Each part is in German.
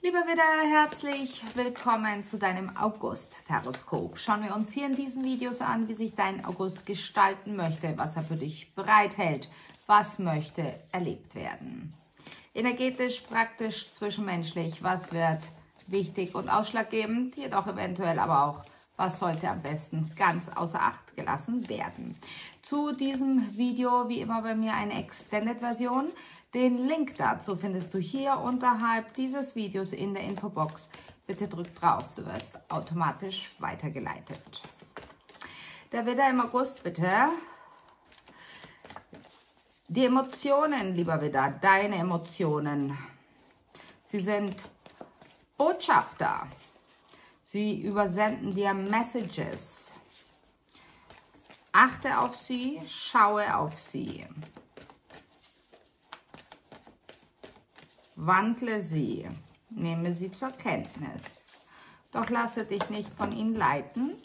Lieber Widder, herzlich willkommen zu deinem August-Taroskop. Schauen wir uns hier in diesen Videos an, wie sich dein August gestalten möchte, was er für dich bereithält, was möchte erlebt werden. Energetisch, praktisch, zwischenmenschlich, was wird wichtig und ausschlaggebend, jedoch eventuell aber auch, was sollte am besten ganz außer Acht gelassen werden. Zu diesem Video, wie immer bei mir, eine Extended-Version. Den Link dazu findest du hier unterhalb dieses Videos in der Infobox. Bitte drück drauf, du wirst automatisch weitergeleitet. Der Widder im August, bitte. Die Emotionen, lieber Widder, deine Emotionen. Sie sind Botschafter. Sie übersenden dir Messages. Achte auf sie, schaue auf sie. Wandle sie, nehme sie zur Kenntnis. Doch lasse dich nicht von ihnen leiten,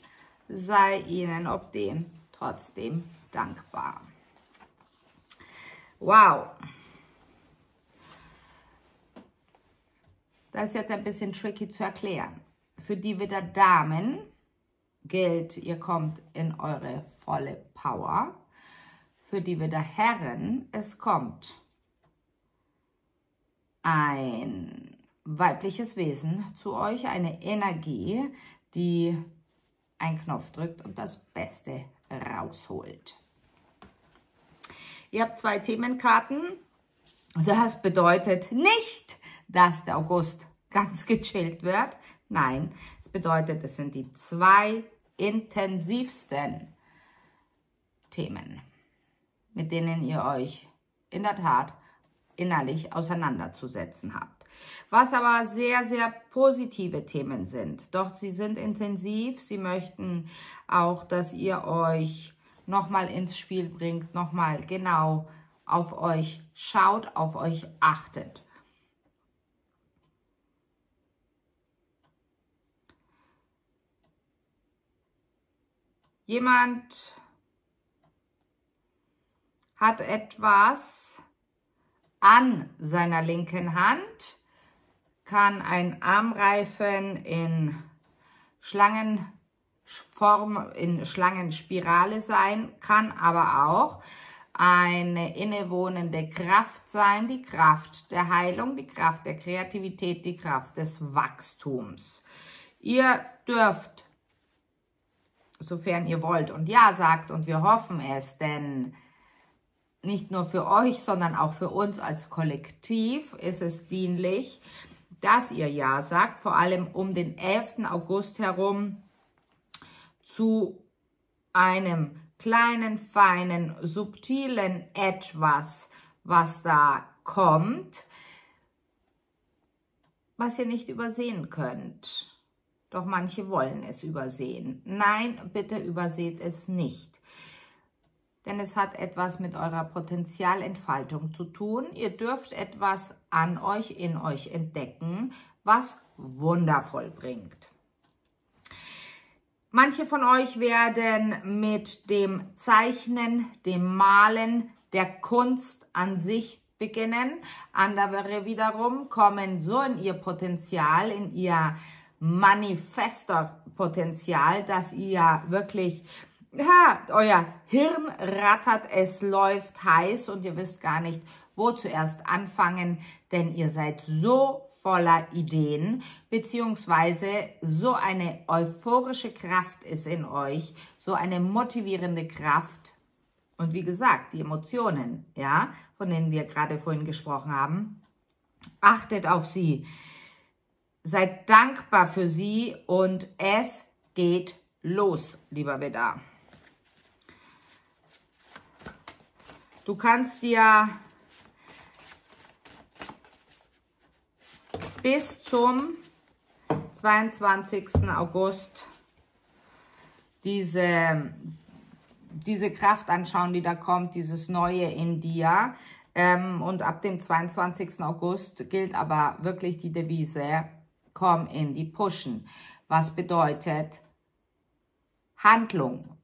sei ihnen ob dem trotzdem dankbar. Wow. Das ist jetzt ein bisschen tricky zu erklären. Für die Widder Damen gilt, ihr kommt in eure volle Power. Für die Widder Herren, es kommt ein weibliches Wesen zu euch, eine Energie, die einen Knopf drückt und das Beste rausholt. Ihr habt 2 Themenkarten. Das bedeutet nicht, dass der August ganz gechillt wird. Nein, es bedeutet, es sind die 2 intensivsten Themen, mit denen ihr euch in der Tat innerlich auseinanderzusetzen habt. Was aber sehr, sehr positive Themen sind. Doch sie sind intensiv. Sie möchten auch, dass ihr euch nochmal ins Spiel bringt, nochmal genau auf euch schaut, auf euch achtet. Jemand hat etwas an seiner linken Hand, kann ein Armreifen in Schlangenform, in Schlangenspirale sein, kann aber auch eine innewohnende Kraft sein, die Kraft der Heilung, die Kraft der Kreativität, die Kraft des Wachstums. Ihr dürft, sofern ihr wollt und ja sagt, und wir hoffen es, denn nicht nur für euch, sondern auch für uns als Kollektiv ist es dienlich, dass ihr ja sagt, vor allem um den 11. August herum, zu einem kleinen, feinen, subtilen Etwas, was da kommt, was ihr nicht übersehen könnt. Doch manche wollen es übersehen. Nein, bitte überseht es nicht. Denn es hat etwas mit eurer Potenzialentfaltung zu tun. Ihr dürft etwas an euch, in euch entdecken, was wundervoll bringt. Manche von euch werden mit dem Zeichnen, dem Malen, der Kunst an sich beginnen. Andere wiederum kommen so in ihr Potenzial, in ihr Manifestor-Potenzial, dass ihr wirklich, ja, euer Hirn rattert, es läuft heiß und ihr wisst gar nicht, wo zuerst anfangen, denn ihr seid so voller Ideen, beziehungsweise so eine euphorische Kraft ist in euch, so eine motivierende Kraft. Und wie gesagt, die Emotionen, ja, von denen wir gerade vorhin gesprochen haben, achtet auf sie. Seid dankbar für sie und es geht los, lieber Widder. Du kannst dir bis zum 22. August diese Kraft anschauen, die da kommt, dieses Neue in dir. Und ab dem 22. August gilt aber wirklich die Devise, komm in die Pushen. Was bedeutet Handlung?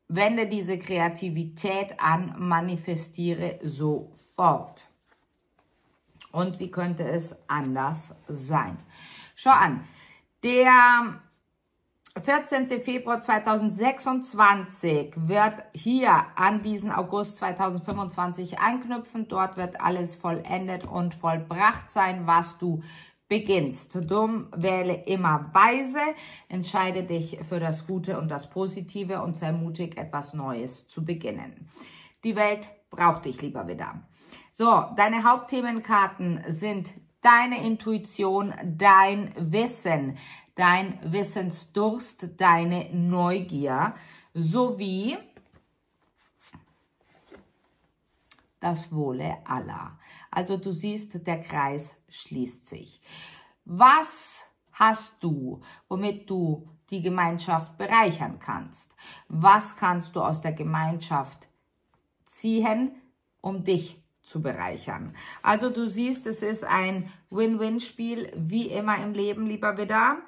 Wende diese Kreativität an, manifestiere sofort. Und wie könnte es anders sein? Schau an, der 14. Februar 2026 wird hier an diesen August 2025 anknüpfen. Dort wird alles vollendet und vollbracht sein, was du beginnst. Drum wähle immer weise, entscheide dich für das Gute und das Positive und sei mutig, etwas Neues zu beginnen. Die Welt braucht dich, lieber Widder. So, deine Hauptthemenkarten sind deine Intuition, dein Wissen, dein Wissensdurst, deine Neugier sowie das Wohle aller. Also du siehst, der Kreis schließt sich. Was hast du, womit du die Gemeinschaft bereichern kannst? Was kannst du aus der Gemeinschaft ziehen, um dich zu bereichern? Also du siehst, es ist ein Win-Win-Spiel, wie immer im Leben, lieber Widder.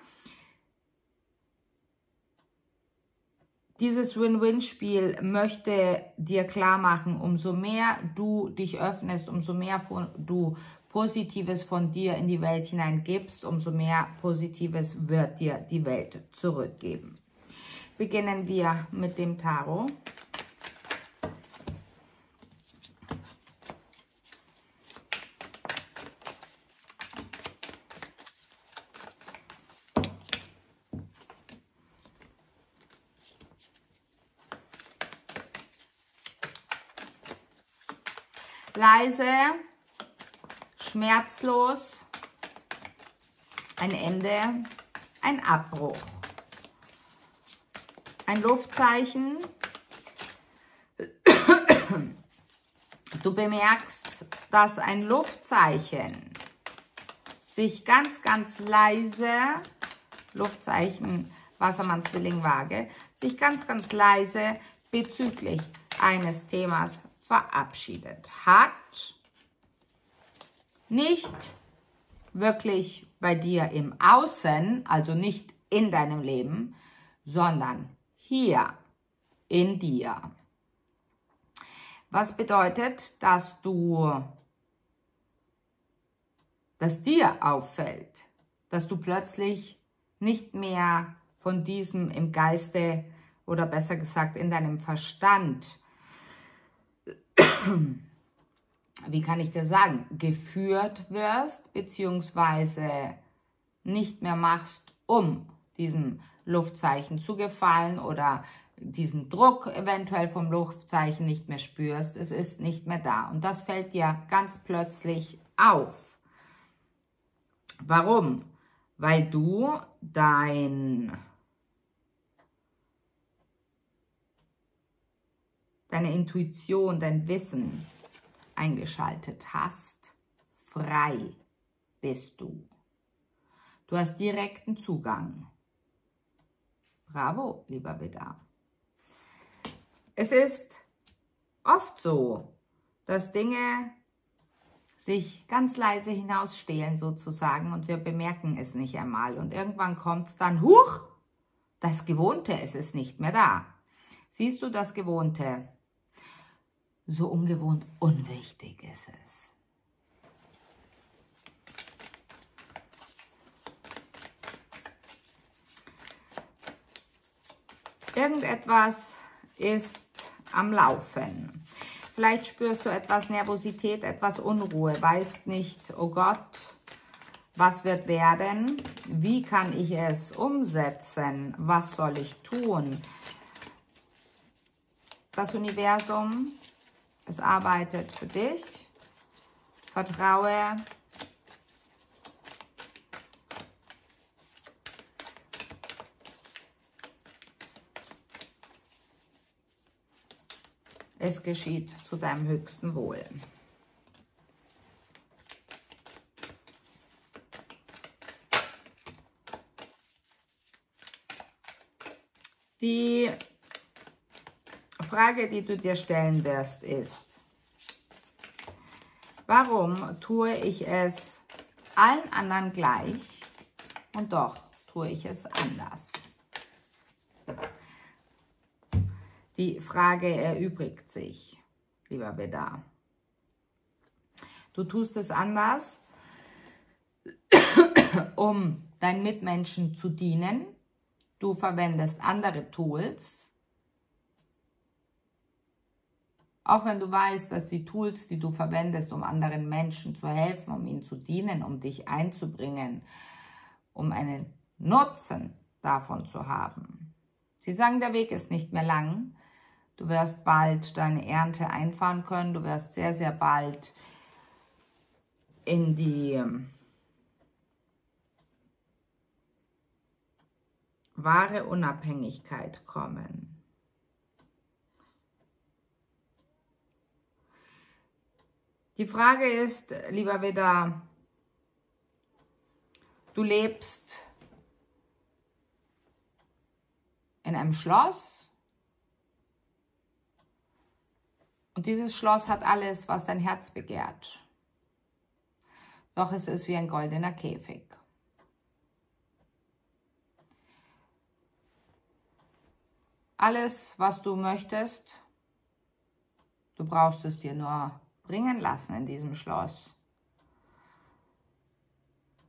Dieses Win-Win-Spiel möchte dir klar machen, umso mehr du dich öffnest, umso mehr du Positives von dir in die Welt hineingibst, umso mehr Positives wird dir die Welt zurückgeben. Beginnen wir mit dem Tarot. Leise, schmerzlos, ein Ende, ein Abbruch, ein Luftzeichen. Du bemerkst, dass ein Luftzeichen sich ganz, ganz leise, Luftzeichen Wassermann, Zwilling, Waage, sich ganz, ganz leise bezüglich eines Themas verabschiedet hat, nicht wirklich bei dir im Außen, also nicht in deinem Leben, sondern hier in dir. Was bedeutet, dass dir auffällt, dass du plötzlich nicht mehr von diesem im Geiste oder besser gesagt in deinem Verstand, wie kann ich dir sagen, geführt wirst, beziehungsweise nicht mehr machst, um diesem Luftzeichen zu gefallen oder diesen Druck eventuell vom Luftzeichen nicht mehr spürst. Es ist nicht mehr da. Und das fällt dir ganz plötzlich auf. Warum? Weil du deine Intuition, dein Wissen eingeschaltet hast. Frei bist du. Du hast direkten Zugang. Bravo, lieber Widder. Es ist oft so, dass Dinge sich ganz leise hinausstehlen sozusagen und wir bemerken es nicht einmal. Und irgendwann kommt es dann, huch, das Gewohnte, es ist nicht mehr da. Siehst du das Gewohnte? So ungewohnt unwichtig ist es. Irgendetwas ist am Laufen. Vielleicht spürst du etwas Nervosität, etwas Unruhe, weißt nicht, oh Gott, was wird werden? Wie kann ich es umsetzen? Was soll ich tun? Das Universum, es arbeitet für dich. Vertraue. Es geschieht zu deinem höchsten Wohl. Die Frage, die du dir stellen wirst, ist, warum tue ich es allen anderen gleich und doch tue ich es anders? Die Frage erübrigt sich, lieber Widder. Du tust es anders, um deinen Mitmenschen zu dienen. Du verwendest andere Tools. Auch wenn du weißt, dass die Tools, die du verwendest, um anderen Menschen zu helfen, um ihnen zu dienen, um dich einzubringen, um einen Nutzen davon zu haben. Sie sagen, der Weg ist nicht mehr lang. Du wirst bald deine Ernte einfahren können. Du wirst sehr, sehr bald in die wahre Unabhängigkeit kommen. Die Frage ist, lieber Widder, du lebst in einem Schloss und dieses Schloss hat alles, was dein Herz begehrt. Doch es ist wie ein goldener Käfig. Alles, was du möchtest, du brauchst es dir nur bringen lassen in diesem Schloss.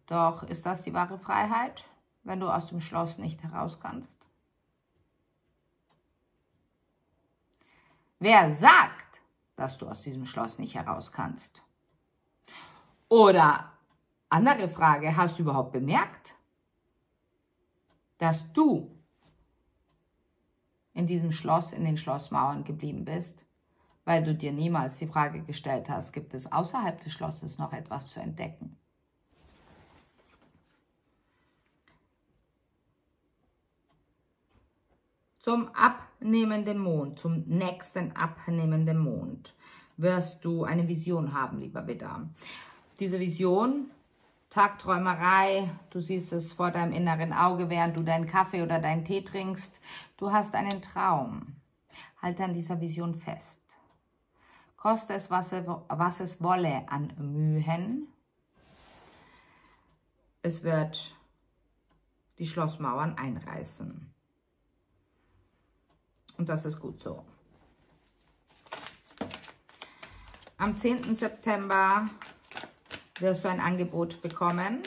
Doch ist das die wahre Freiheit, wenn du aus dem Schloss nicht heraus kannst? Wer sagt, dass du aus diesem Schloss nicht heraus kannst? Oder, andere Frage, hast du überhaupt bemerkt, dass du in diesem Schloss, in den Schlossmauern geblieben bist, weil du dir niemals die Frage gestellt hast, gibt es außerhalb des Schlosses noch etwas zu entdecken? Zum abnehmenden Mond, zum nächsten abnehmenden Mond, wirst du eine Vision haben, lieber Widder. Diese Vision, Tagträumerei, du siehst es vor deinem inneren Auge, während du deinen Kaffee oder deinen Tee trinkst. Du hast einen Traum. Halte an dieser Vision fest. Koste es, was es wolle an Mühen. Es wird die Schlossmauern einreißen. Und das ist gut so. Am 10. September wirst du ein Angebot bekommen.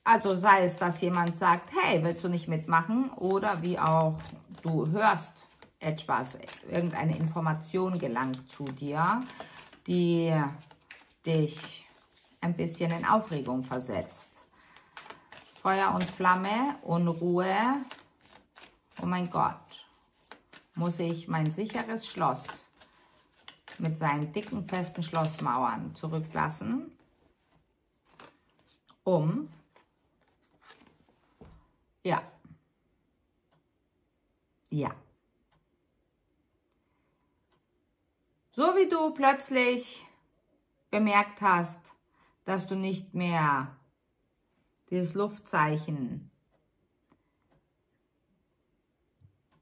Also sei es, dass jemand sagt, hey, willst du nicht mitmachen? Oder wie auch du hörst etwas, irgendeine Information gelangt zu dir, die dich ein bisschen in Aufregung versetzt. Feuer und Flamme, Unruhe. Oh mein Gott, muss ich mein sicheres Schloss mit seinen dicken, festen Schlossmauern zurücklassen, um, ja, so wie du plötzlich bemerkt hast, dass du nicht mehr dieses Luftzeichen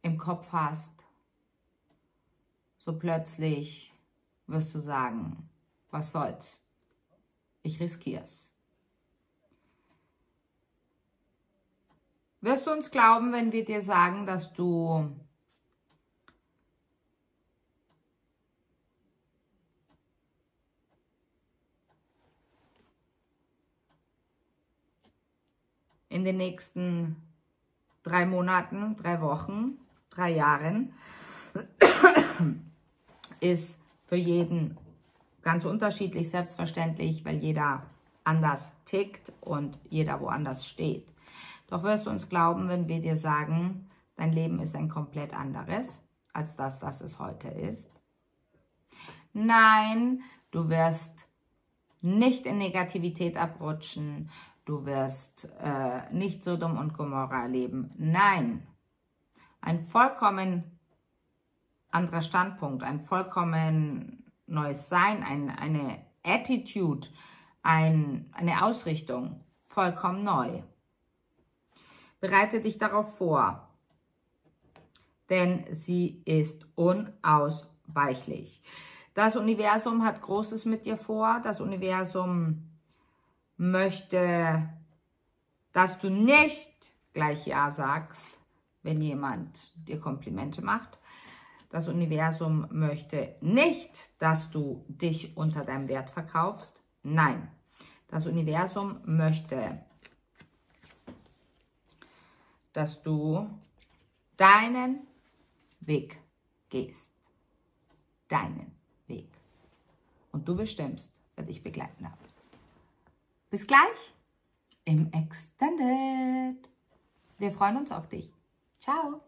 im Kopf hast, so plötzlich wirst du sagen, was soll's, ich riskier's. Wirst du uns glauben, wenn wir dir sagen, dass du in den nächsten 3 Monaten, 3 Wochen, 3 Jahren ist für jeden ganz unterschiedlich, selbstverständlich, weil jeder anders tickt und jeder woanders steht. Doch wirst du uns glauben, wenn wir dir sagen, dein Leben ist ein komplett anderes, als das es heute ist? Nein, du wirst nicht in Negativität abrutschen, du wirst nicht Sodom und Gomorra erleben. Nein, ein vollkommen anderer Standpunkt, ein vollkommen neues Sein, eine Attitude, eine Ausrichtung, vollkommen neu. Bereite dich darauf vor, denn sie ist unausweichlich. Das Universum hat Großes mit dir vor. Das Universum möchte, dass du nicht gleich Ja sagst, wenn jemand dir Komplimente macht. Das Universum möchte nicht, dass du dich unter deinem Wert verkaufst. Nein, das Universum möchte, dass du deinen Weg gehst. Deinen Weg. Und du bestimmst, wer dich begleiten darf. Bis gleich im Extended. Wir freuen uns auf dich. Ciao.